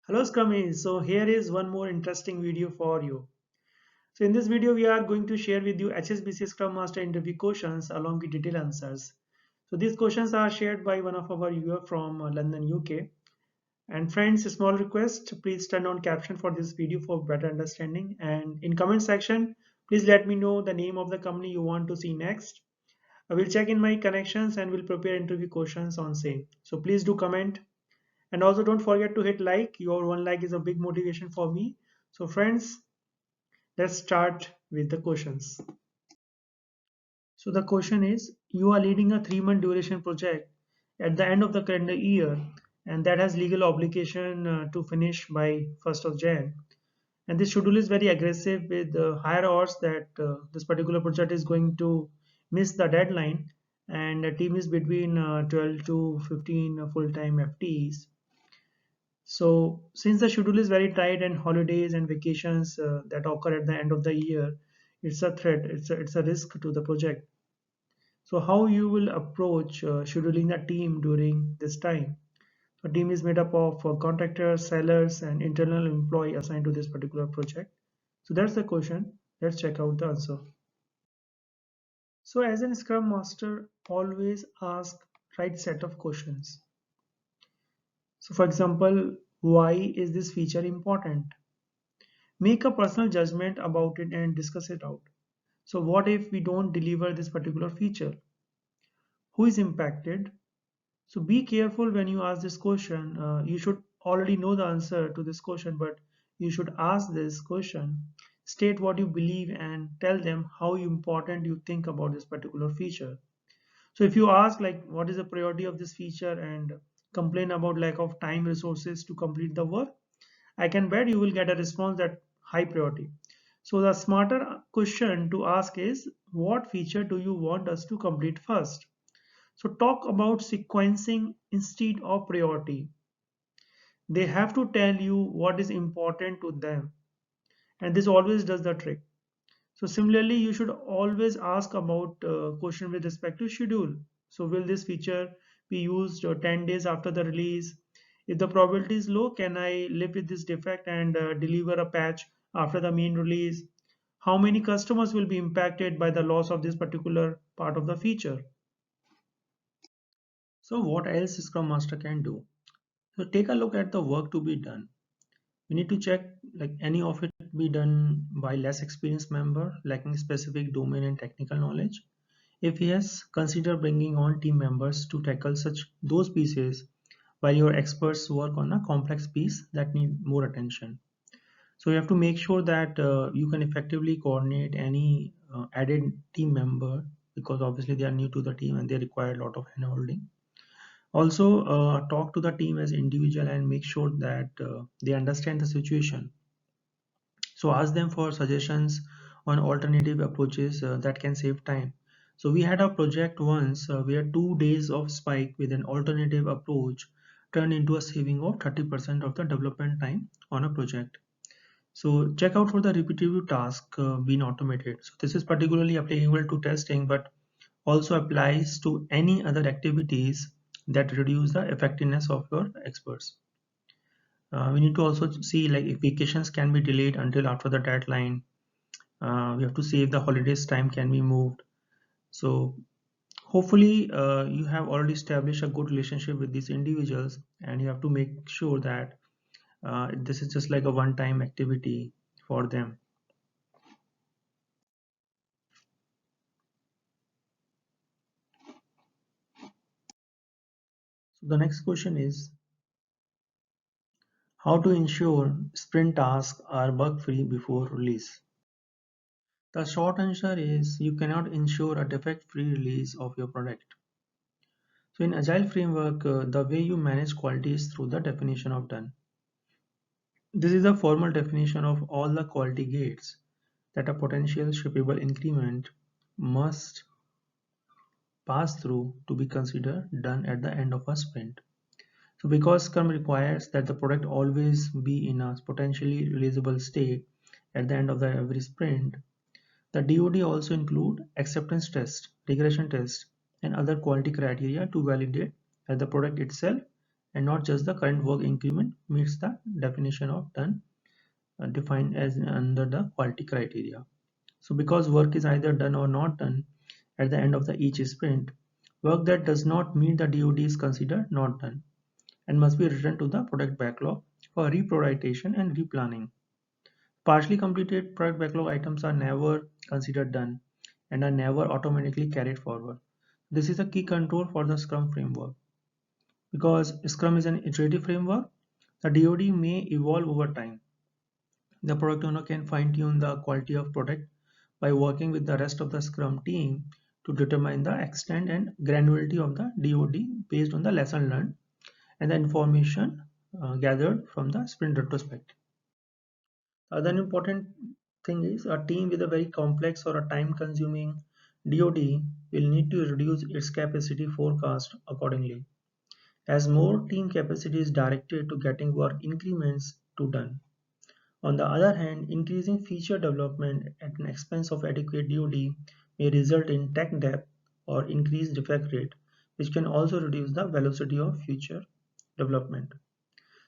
Hello Scrummies, so here is one more interesting video for you. So in this video we are going to share with you HSBC Scrum Master interview questions along with detailed answers. So these questions are shared by one of our viewer from London, UK. And friends, a small request, please turn on caption for this video for better understanding. And in comment section, please let me know the name of the company you want to see next. I will check in my connections and will prepare interview questions on same. So please do comment. And also don't forget to hit like. Your one like is a big motivation for me. So friends, let's start with the questions. So the question is, you are leading a 3-month duration project at the end of the calendar year, and that has legal obligation to finish by 1st of Jan. And this schedule is very aggressive with higher odds that this particular project is going to miss the deadline, and the team is between 12 to 15 full-time FTEs. So since the schedule is very tight and holidays and vacations that occur at the end of the year, it's a threat, it's a risk to the project. So how you will approach scheduling a team during this time? A team is made up of contractors, sellers, and internal employee assigned to this particular project. So that's the question. Let's check out the answer. So as a Scrum Master, always ask right set of questions. So for example, why is this feature important? Make a personal judgment about it and discuss it out. So what if we don't deliver this particular feature? Who is impacted? So be careful when you ask this question. You should already know the answer to this question, but you should ask this question. State what you believe and tell them how important you think about this particular feature. So if you ask like what is the priority of this feature and complain about lack of time resources to complete the work, I can bet you will get a response that high priority. So the smarter question to ask is, what feature do you want us to complete first? So talk about sequencing instead of priority. They have to tell you what is important to them, and this always does the trick. So similarly, you should always ask about question with respect to schedule. So will this feature be used 10 days after the release? If the probability is low, can I live with this defect and deliver a patch after the main release? How many customers will be impacted by the loss of this particular part of the feature? So what else Scrum Master can do? So take a look at the work to be done. We need to check like any of it be done by less experienced member lacking specific domain and technical knowledge. If yes, consider bringing on team members to tackle such those pieces while your experts work on a complex piece that need more attention. So you have to make sure that you can effectively coordinate any added team member, because obviously they are new to the team and they require a lot of handholding. Also, talk to the team as individual and make sure that they understand the situation. So ask them for suggestions on alternative approaches that can save time. So we had a project once where 2 days of spike with an alternative approach turned into a saving of 30% of the development time on a project. So check out for the repetitive task being automated. So this is particularly applicable to testing, but also applies to any other activities that reduce the effectiveness of your experts. We need to also see like if vacations can be delayed until after the deadline. We have to see if the holidays time can be moved. So hopefully you have already established a good relationship with these individuals, and you have to make sure that this is just like a one-time activity for them. So the next question is, how to ensure sprint tasks are bug-free before release? The short answer is you cannot ensure a defect-free release of your product. So in Agile framework, the way you manage quality is through the definition of done. This is the formal definition of all the quality gates that a potential shippable increment must pass through to be considered done at the end of a sprint. So because Scrum requires that the product always be in a potentially releasable state at the end of every sprint, the DoD also include acceptance test, regression test, and other quality criteria to validate that the product itself and not just the current work increment meets the definition of done defined as under the quality criteria. So because work is either done or not done at the end of the each sprint, work that does not meet the DoD is considered not done and must be returned to the product backlog for reprioritization and replanning. Partially completed product backlog items are never considered done and are never automatically carried forward. This is a key control for the Scrum framework. Because Scrum is an iterative framework, the DoD may evolve over time. The product owner can fine-tune the quality of product by working with the rest of the Scrum team to determine the extent and granularity of the DoD based on the lesson learned and the information gathered from the sprint retrospective. Other important thing is a team with a very complex or a time-consuming DoD will need to reduce its capacity forecast accordingly, as more team capacity is directed to getting work increments to done. On the other hand, increasing feature development at an expense of adequate DoD may result in tech debt or increased defect rate, which can also reduce the velocity of future development.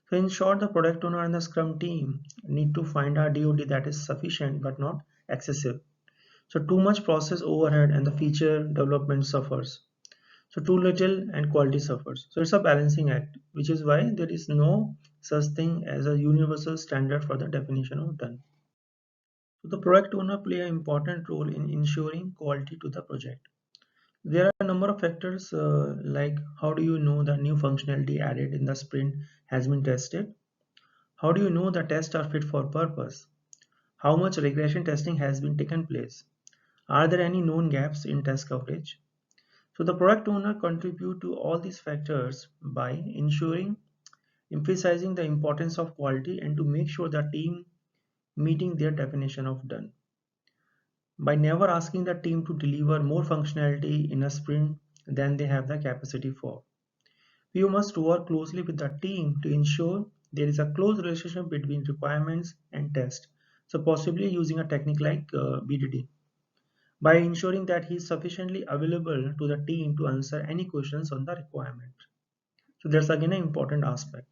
So in short, the product owner and the Scrum team need to find a DoD that is sufficient but not excessive. So too much process overhead and the feature development suffers. So too little and quality suffers. So it's a balancing act, which is why there is no such thing as a universal standard for the definition of done. So the product owner play an important role in ensuring quality to the project. There are a number of factors like how do you know the new functionality added in the sprint has been tested? How do you know the tests are fit for purpose? How much regression testing has been taken place? Are there any known gaps in test coverage? So the product owner contribute to all these factors by emphasizing the importance of quality and to make sure the team meeting their definition of done. By never asking the team to deliver more functionality in a sprint than they have the capacity for. You must work closely with the team to ensure there is a close relationship between requirements and test. So possibly using a technique like BDD. By ensuring that he is sufficiently available to the team to answer any questions on the requirement. So that's again an important aspect.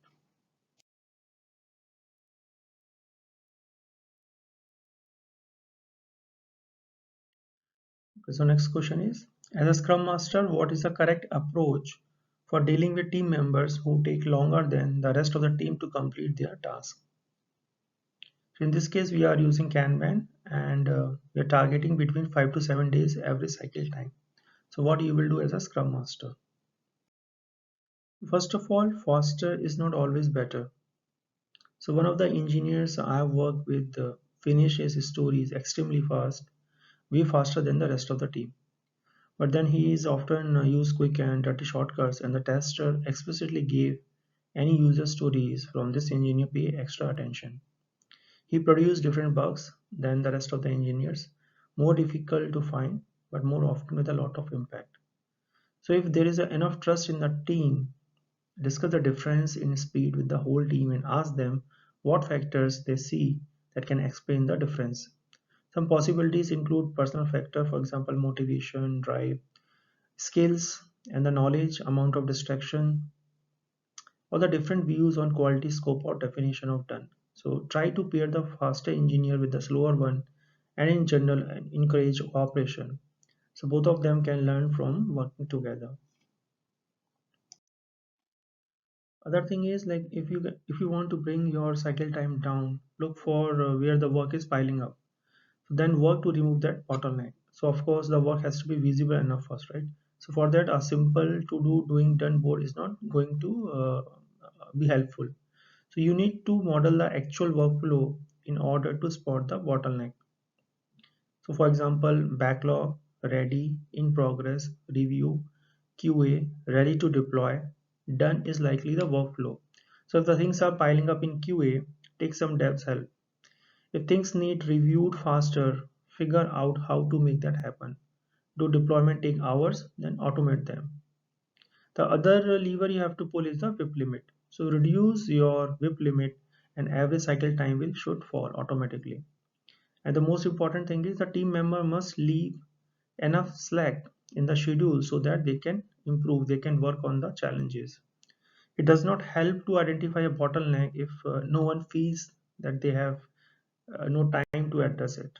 Okay, so next question is, as a Scrum Master, what is the correct approach for dealing with team members who take longer than the rest of the team to complete their task? So in this case, we are using Kanban and we are targeting between 5 to 7 days every cycle time. So what you will do as a Scrum Master? First of all, faster is not always better. So one of the engineers I have worked with finishes his stories extremely fast, way faster than the rest of the team. But then he is often used quick and dirty shortcuts, and the tester explicitly gave any user stories from this engineer pay extra attention. He produced different bugs than the rest of the engineers, more difficult to find, but more often with a lot of impact. So if there is enough trust in the team, discuss the difference in speed with the whole team and ask them what factors they see that can explain the difference. Some possibilities include personal factor, for example, motivation, drive, skills, and the knowledge, amount of distraction, or the different views on quality, scope, or definition of done. So try to pair the faster engineer with the slower one, and in general, encourage cooperation. So both of them can learn from working together. Other thing is like if you want to bring your cycle time down, look for where the work is piling up. So then work to remove that bottleneck. So of course the work has to be visible enough first, right? So for that a simple to do doing done board is not going to be helpful. So you need to model the actual workflow in order to spot the bottleneck. So for example, backlog, ready, in progress, review, QA, ready to deploy, done is likely the workflow. So if the things are piling up in QA, take some devs help. If things need reviewed faster, figure out how to make that happen. Do deployment take hours? Then automate them. The other lever you have to pull is the WIP limit. So reduce your WIP limit and average cycle time will should fall automatically. And the most important thing is the team member must leave enough slack in the schedule so that they can improve, they can work on the challenges. It does not help to identify a bottleneck if no one feels that they have no time to address it.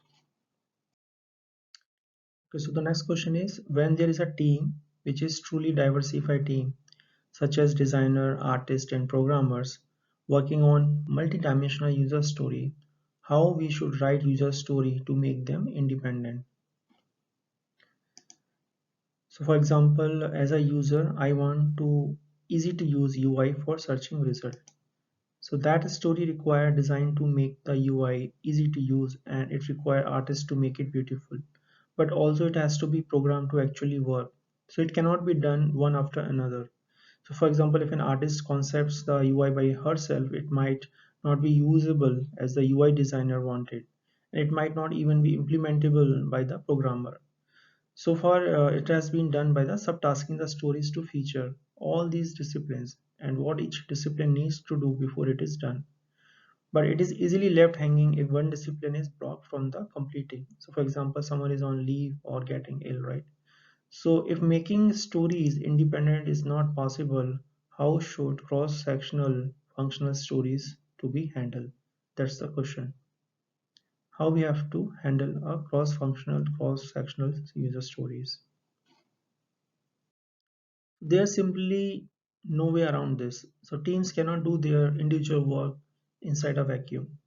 Okay, so the next question is, when there is a team which is truly diversified team, such as designer, artist, and programmers working on multi-dimensional user story, how we should write user story to make them independent. So for example, as a user, I want to easy to use UI for searching result. So that story require design to make the UI easy to use, and it require artists to make it beautiful. But also it has to be programmed to actually work. So it cannot be done one after another. So for example, if an artist concepts the UI by herself, it might not be usable as the UI designer wanted. And it might not even be implementable by the programmer. So far, it has been done by the subtasking the stories to feature all these disciplines and what each discipline needs to do before it is done. But it is easily left hanging if one discipline is blocked from the completing. So for example, someone is on leave or getting ill, right? So if making stories independent is not possible, how should cross-sectional functional stories to be handled? That's the question. How we have to handle a cross-functional, cross-sectional user stories. There's simply no way around this. So teams cannot do their individual work inside a vacuum.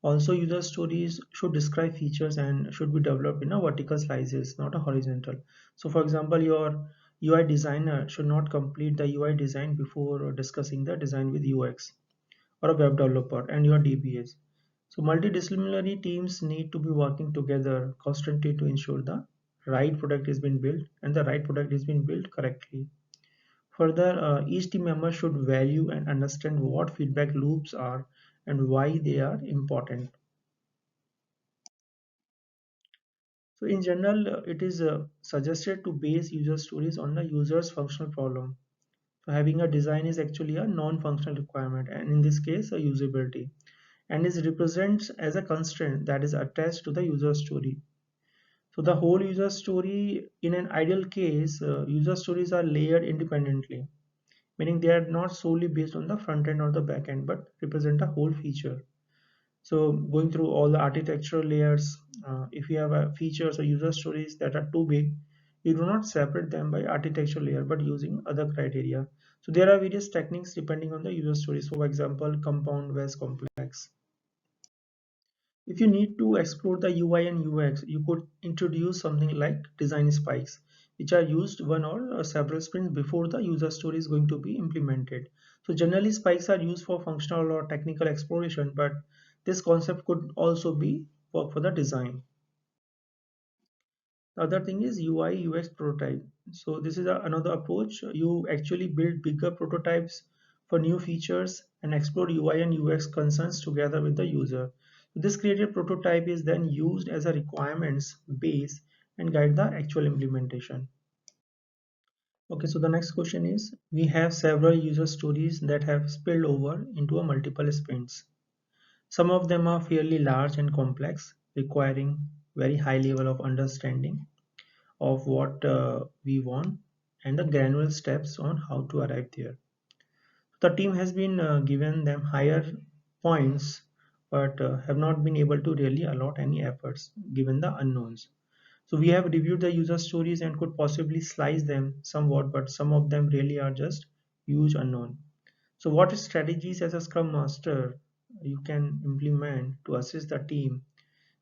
Also, user stories should describe features and should be developed in a vertical slices, not a horizontal. So for example, your UI designer should not complete the UI design before discussing the design with UX or a web developer and your DBAs. So multidisciplinary teams need to be working together constantly to ensure the right product is being built and the right product is being built correctly. Further, each team member should value and understand what feedback loops are and why they are important. So in general, it is suggested to base user stories on the user's functional problem. So having a design is actually a non-functional requirement, and in this case, a usability, and is represents as a constraint that is attached to the user story. So the whole user story, in an ideal case, user stories are layered independently, meaning they are not solely based on the front end or the back end, but represent a whole feature. So going through all the architectural layers, if you have features or user stories that are too big, you do not separate them by architectural layer, but using other criteria. So there are various techniques depending on the user stories. For example, compound versus complex. If you need to explore the UI and UX, you could introduce something like design spikes, which are used one or several sprints before the user story is going to be implemented. So generally spikes are used for functional or technical exploration, but this concept could also be work for the design. The other thing is UI UX prototype. So this is another approach. You actually build bigger prototypes for new features and explore UI and UX concerns together with the user. This created prototype is then used as a requirements base and guide the actual implementation. Okay, so the next question is, we have several user stories that have spilled over into a multiple sprints. Some of them are fairly large and complex, requiring very high level of understanding of what we want and the granular steps on how to arrive there. The team has been given them higher points but have not been able to really allot any efforts given the unknowns. So we have reviewed the user stories and could possibly slice them somewhat, but some of them really are just huge unknown. So what strategies as a Scrum Master you can implement to assist the team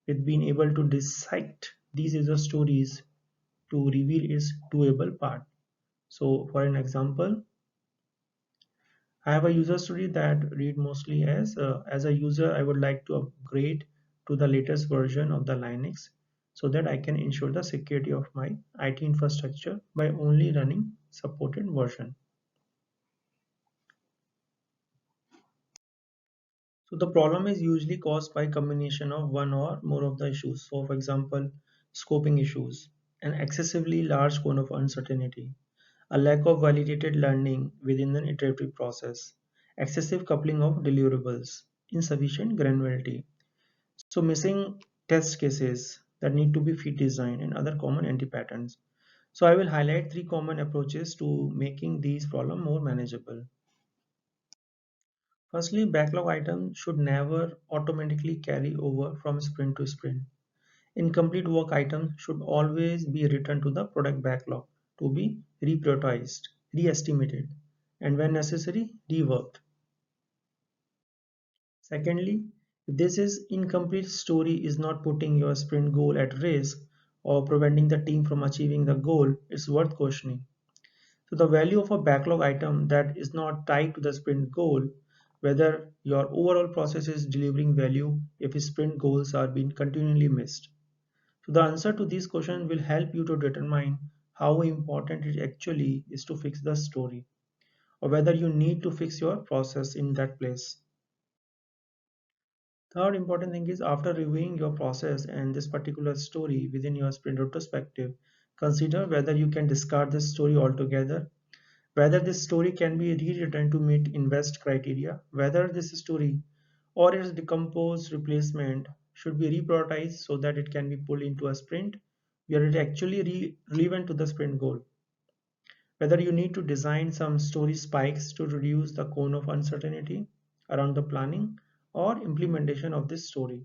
with being able to dissect these user stories to reveal its doable part? So for an example, I have a user story that read mostly as a user, I would like to upgrade to the latest version of the Linux so that I can ensure the security of my IT infrastructure by only running supported version. So the problem is usually caused by combination of one or more of the issues. So for example, scoping issues, an excessively large cone of uncertainty, a lack of validated learning within an iterative process, excessive coupling of deliverables, insufficient granularity. So missing test cases that need to be fit designed and other common anti-patterns. So I will highlight three common approaches to making these problems more manageable. Firstly, backlog items should never automatically carry over from sprint to sprint. Incomplete work items should always be returned to the product backlog to be reprioritized, re-estimated, and when necessary, reworked. Secondly, if this is incomplete story is not putting your sprint goal at risk or preventing the team from achieving the goal, it's worth questioning. So the value of a backlog item that is not tied to the sprint goal, whether your overall process is delivering value if sprint goals are being continually missed. So the answer to this question will help you to determine how important it actually is to fix the story or whether you need to fix your process in that place. Third important thing is after reviewing your process and this particular story within your sprint retrospective, consider whether you can discard this story altogether, whether this story can be rewritten to meet invest criteria, whether this story or its decomposed replacement should be reprioritized so that it can be pulled into a sprint where it actually relevant to the sprint goal, whether you need to design some story spikes to reduce the cone of uncertainty around the planning or implementation of this story.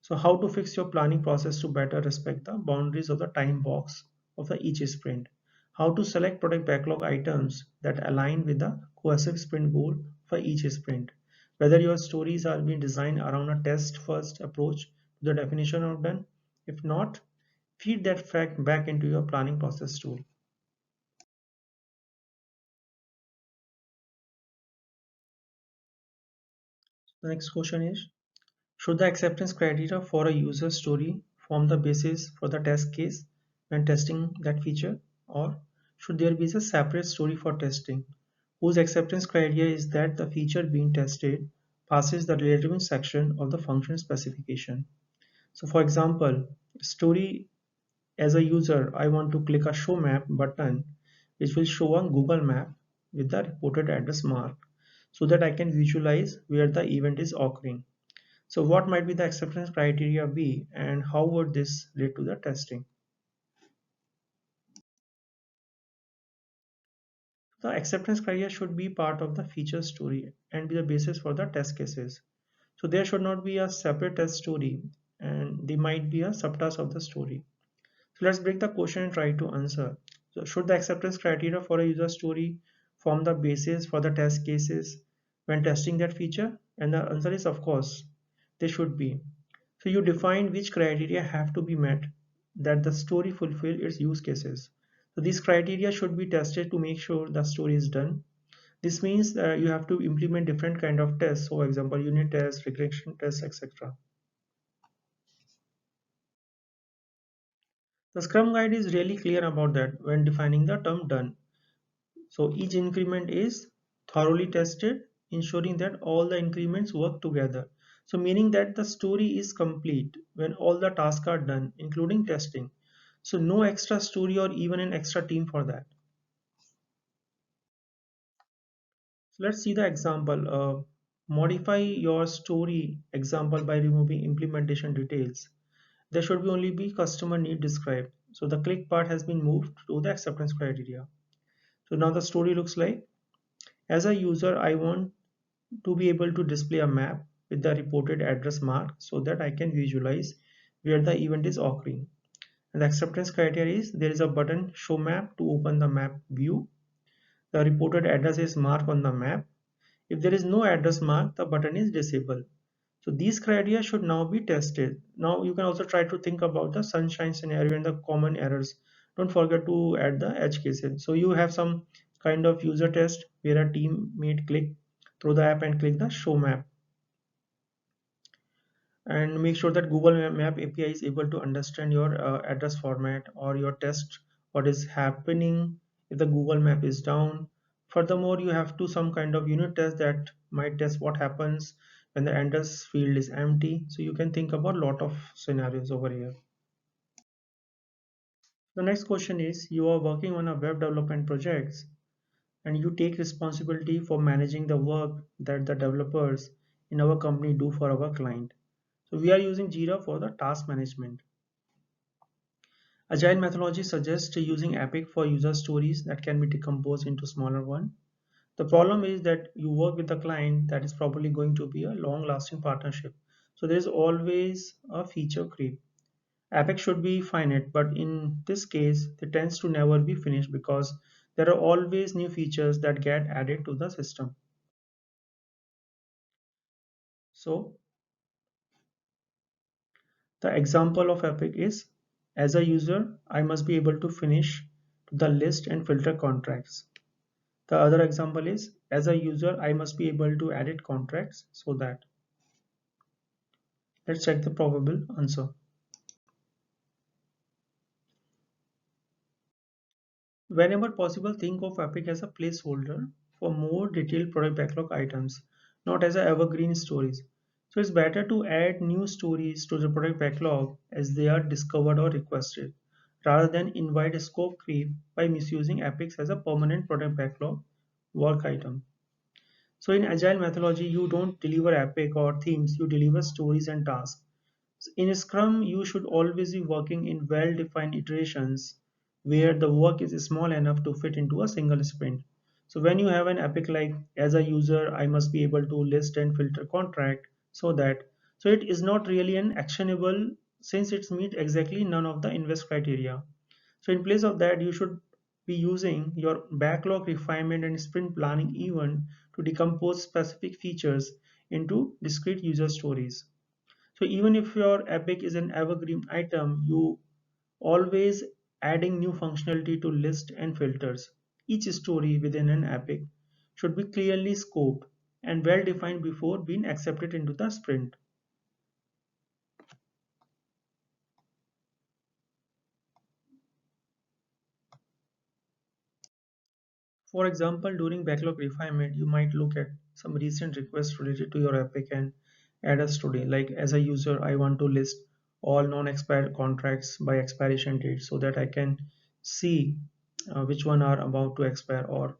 So how to fix your planning process to better respect the boundaries of the time box of the each sprint. How to select product backlog items that align with the cohesive sprint goal for each sprint. Whether your stories are being designed around a test first approach to the definition of done. If not, feed that fact back into your planning process tool. The next question is, should the acceptance criteria for a user story form the basis for the test case when testing that feature, or should there be a separate story for testing whose acceptance criteria is that the feature being tested passes the relevant section of the function specification? So for example, story as a user, I want to click a show map button which will show a Google map with the reported address mark so that I can visualize where the event is occurring. So what might be the acceptance criteria be and how would this lead to the testing? The acceptance criteria should be part of the feature story and be the basis for the test cases. So there should not be a separate test story and they might be a subtask of the story. So let's break the question and try to answer. So should the acceptance criteria for a user story form the basis for the test cases when testing that feature? And the answer is of course, they should be. So you define which criteria have to be met that the story fulfill its use cases. So these criteria should be tested to make sure the story is done. This means you have to implement different kind of tests. So, for example, unit tests, regression tests, etc. The Scrum Guide is really clear about that when defining the term done. So each increment is thoroughly tested, ensuring that all the increments work together. So meaning that the story is complete when all the tasks are done, including testing. So no extra story or even an extra team for that. So let's see the example. Modify your story example by removing implementation details. There should be only be customer need described. So the click part has been moved to the acceptance criteria. So now the story looks like, as a user, I want to be able to display a map with the reported address mark so that I can visualize where the event is occurring. And the acceptance criteria is there is a button show map to open the map view. The reported address is marked on the map. If there is no address mark, the button is disabled. So these criteria should now be tested. Now you can also try to think about the sunshine scenario and the common errors. Don't forget to add the edge cases. So you have some kind of user test where a teammate click through the app and click the show map, and make sure that Google Map API is able to understand your address format or your test what is happening if the Google Map is down. Furthermore, you have to some kind of unit test that might test what happens when the address field is empty. So you can think about a lot of scenarios over here. The next question is, you are working on a web development project and you take responsibility for managing the work that the developers in our company do for our client. So we are using Jira for the task management. Agile methodology suggests using Epic for user stories that can be decomposed into smaller ones. The problem is that you work with a client that is probably going to be a long-lasting partnership. So there is always a feature creep. Epic should be finite, but in this case, it tends to never be finished because there are always new features that get added to the system. So the example of Epic is, as a user, I must be able to finish the list and filter contracts. The other example is, as a user, I must be able to edit contracts so that. Let's check the probable answer. Whenever possible, think of Epic as a placeholder for more detailed product backlog items, not as a evergreen stories. So it's better to add new stories to the product backlog as they are discovered or requested, rather than invite a scope creep by misusing Epics as a permanent product backlog work item. So in Agile methodology, you don't deliver Epic or themes, you deliver stories and tasks. In Scrum, you should always be working in well-defined iterations where the work is small enough to fit into a single sprint. So when you have an epic like, as a user, I must be able to list and filter contract so that, so it is not really an actionable since it meets exactly none of the invest criteria. So in place of that, you should be using your backlog refinement and sprint planning event to decompose specific features into discrete user stories. So even if your epic is an evergreen item, you always adding new functionality to list and filters. Each story within an epic should be clearly scoped and well defined before being accepted into the sprint. For example, during backlog refinement, you might look at some recent requests related to your epic and add a story like, as a user, I want to list all non-expired contracts by expiration date so that I can see which one are about to expire, or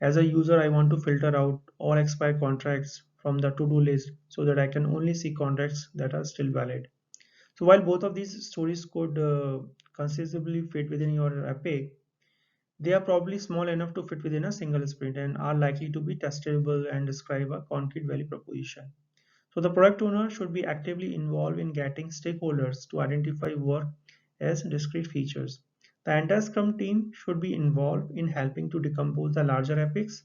as a user, I want to filter out all expired contracts from the to-do list so that I can only see contracts that are still valid. So while both of these stories could conceivably fit within your epic, they are probably small enough to fit within a single sprint and are likely to be testable and describe a concrete value proposition. So the product owner should be actively involved in getting stakeholders to identify work as discrete features. The entire Scrum team should be involved in helping to decompose the larger epics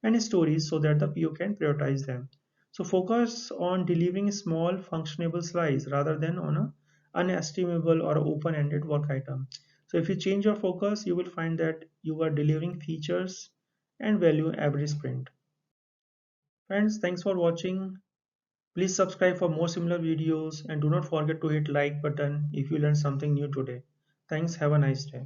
and stories so that the PO can prioritize them. So focus on delivering small functionable slice rather than on a unestimable or open-ended work item. So if you change your focus, you will find that you are delivering features and value every sprint. Friends, thanks for watching. Please subscribe for more similar videos and do not forget to hit like button if you learned something new today. Thanks, have a nice day.